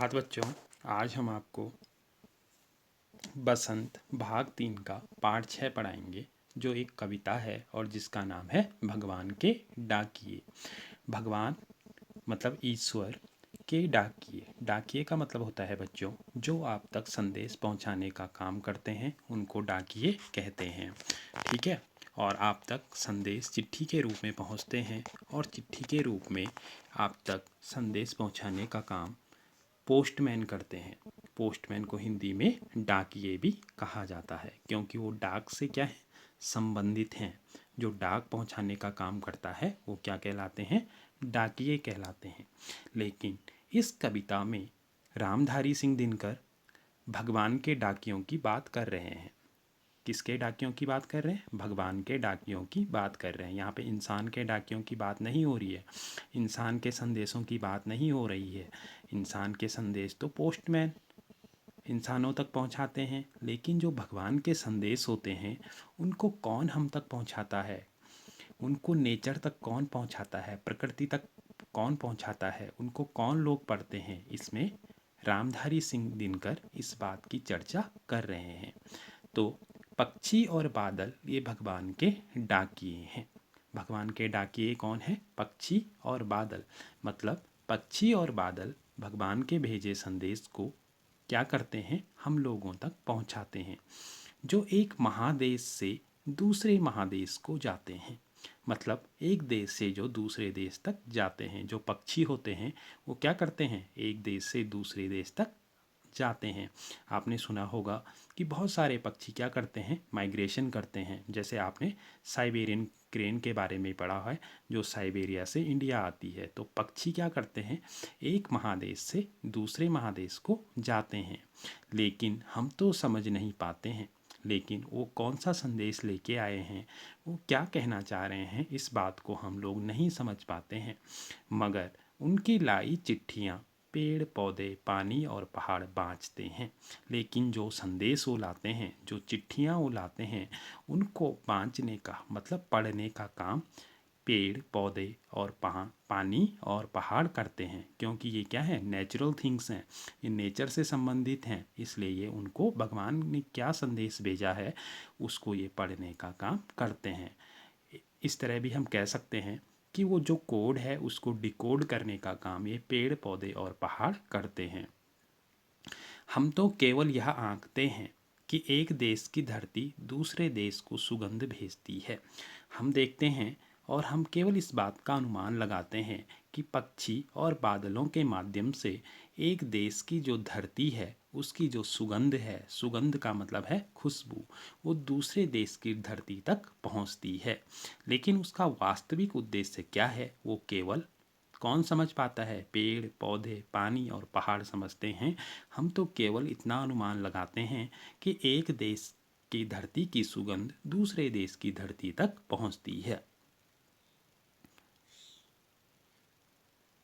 सुप्रभात बच्चों। आज हम आपको बसंत भाग 3 का पाठ 6 पढ़ाएंगे, जो एक कविता है और जिसका नाम है भगवान के डाकिए। भगवान मतलब ईश्वर के डाकिए। डाकिए का मतलब होता है बच्चों, जो आप तक संदेश पहुंचाने का काम करते हैं उनको डाकिए कहते हैं। ठीक है। और आप तक संदेश चिट्ठी के रूप में पहुंचते हैं और चिट्ठी के रूप में आप तक संदेश पहुंचाने का काम पोस्टमैन करते हैं। पोस्टमैन को हिंदी में डाकिए भी कहा जाता है, क्योंकि वो डाक से क्या है, संबंधित हैं। जो डाक पहुंचाने का काम करता है वो क्या कहलाते हैं, डाकिए कहलाते हैं। लेकिन इस कविता में रामधारी सिंह दिनकर भगवान के डाकियों की बात कर रहे हैं। किसके डाकियों की बात कर रहे हैं, भगवान के डाकियों की बात कर रहे हैं। यहाँ पे इंसान के डाकियों की बात नहीं हो रही है, इंसान के संदेशों की बात नहीं हो रही है। इंसान के संदेश तो पोस्टमैन इंसानों तक पहुँचाते हैं, लेकिन जो भगवान के संदेश होते हैं उनको कौन हम तक पहुँचाता है, उनको नेचर तक कौन पहुँचाता है, प्रकृति तक कौन पहुँचाता है, उनको कौन लोग पढ़ते हैं। इसमें रामधारी सिंह दिनकर इस बात की चर्चा कर रहे हैं। तो पक्षी और बादल ये भगवान के डाकिए हैं। भगवान के डाकिए कौन है, पक्षी और बादल। मतलब पक्षी और बादल भगवान के भेजे संदेश को क्या करते हैं, हम लोगों तक पहुंचाते हैं, जो एक महादेश से दूसरे महादेश को जाते हैं। मतलब एक देश से जो दूसरे देश तक जाते हैं। जो पक्षी होते हैं वो क्या करते हैं, एक देश से दूसरे देश तक जाते हैं। आपने सुना होगा कि बहुत सारे पक्षी क्या करते हैं, माइग्रेशन करते हैं। जैसे आपने साइबेरियन क्रेन के बारे में पढ़ा है, जो साइबेरिया से इंडिया आती है। तो पक्षी क्या करते हैं, एक महादेश से दूसरे महादेश को जाते हैं। लेकिन हम तो समझ नहीं पाते हैं, लेकिन वो कौन सा संदेश लेके आए हैं, वो क्या कहना चाह रहे हैं, इस बात को हम लोग नहीं समझ पाते हैं। मगर उनकी लाई चिट्ठियाँ पेड़ पौधे पानी और पहाड़ बाँचते हैं। लेकिन जो संदेश वो लाते हैं, जो चिट्ठियाँ वो लाते हैं, उनको बाँचने का मतलब पढ़ने का काम पेड़ पौधे और पानी और पहाड़ करते हैं। क्योंकि ये क्या है, नेचुरल थिंग्स हैं, ये नेचर से संबंधित हैं। इसलिए ये उनको भगवान ने क्या संदेश भेजा है उसको ये पढ़ने का काम करते हैं। इस तरह भी हम कह सकते हैं कि वो जो कोड है उसको डिकोड करने का काम ये पेड़ पौधे और पहाड़ करते हैं। हम तो केवल यह आंकते हैं कि एक देश की धरती दूसरे देश को सुगंध भेजती है। हम देखते हैं और हम केवल इस बात का अनुमान लगाते हैं कि पक्षी और बादलों के माध्यम से एक देश की जो धरती है उसकी जो सुगंध है, सुगंध का मतलब है खुशबू, वो दूसरे देश की धरती तक पहुंचती है। लेकिन उसका वास्तविक उद्देश्य क्या है वो केवल कौन समझ पाता है, पेड़ पौधे पानी और पहाड़ समझते हैं। हम तो केवल इतना अनुमान लगाते हैं कि एक देश की धरती की सुगंध दूसरे देश की धरती तक पहुंचती है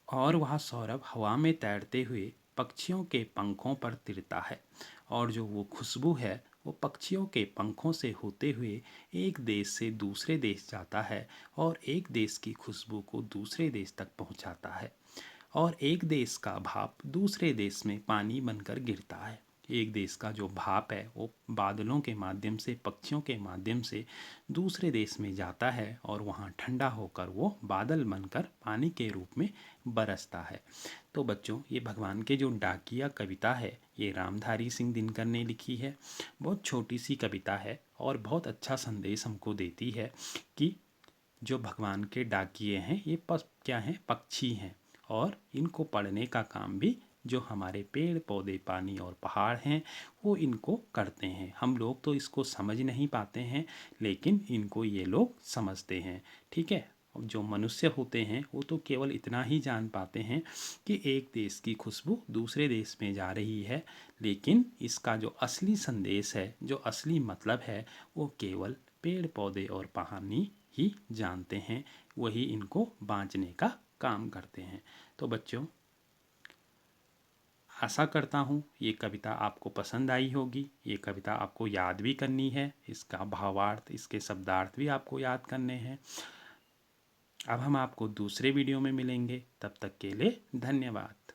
और वह सौरभ हवा में तैरते हुए पक्षियों के पंखों पर तिरता है। और जो वो खुशबू है वो पक्षियों के पंखों से होते हुए एक देश से दूसरे देश जाता है और एक देश की खुशबू को दूसरे देश तक पहुंचाता है। और एक देश का भाप दूसरे देश में पानी बनकर गिरता है। एक देश का जो भाप है वो बादलों के माध्यम से, पक्षियों के माध्यम से दूसरे देश में जाता है और वहाँ ठंडा होकर वो बादल बनकर पानी के रूप में बरसता है। तो बच्चों, ये भगवान के जो डाकिया कविता है ये रामधारी सिंह दिनकर ने लिखी है। बहुत छोटी सी कविता है और बहुत अच्छा संदेश हमको देती है कि जो भगवान के डाकिए हैं ये क्या हैं, पक्षी हैं। और इनको पढ़ने का काम भी जो हमारे पेड़ पौधे पानी और पहाड़ हैं वो इनको करते हैं। हम लोग तो इसको समझ नहीं पाते हैं, लेकिन इनको ये लोग समझते हैं। ठीक है। जो मनुष्य होते हैं वो तो केवल इतना ही जान पाते हैं कि एक देश की खुशबू दूसरे देश में जा रही है, लेकिन इसका जो असली संदेश है, जो असली मतलब है, वो केवल पेड़ पौधे और पानी ही जानते हैं। वही इनको बांचने का काम करते हैं। तो बच्चों, आशा करता हूँ ये कविता आपको पसंद आई होगी। ये कविता आपको याद भी करनी है, इसका भावार्थ, इसके शब्दार्थ भी आपको याद करने हैं। अब हम आपको दूसरे वीडियो में मिलेंगे, तब तक के लिए धन्यवाद।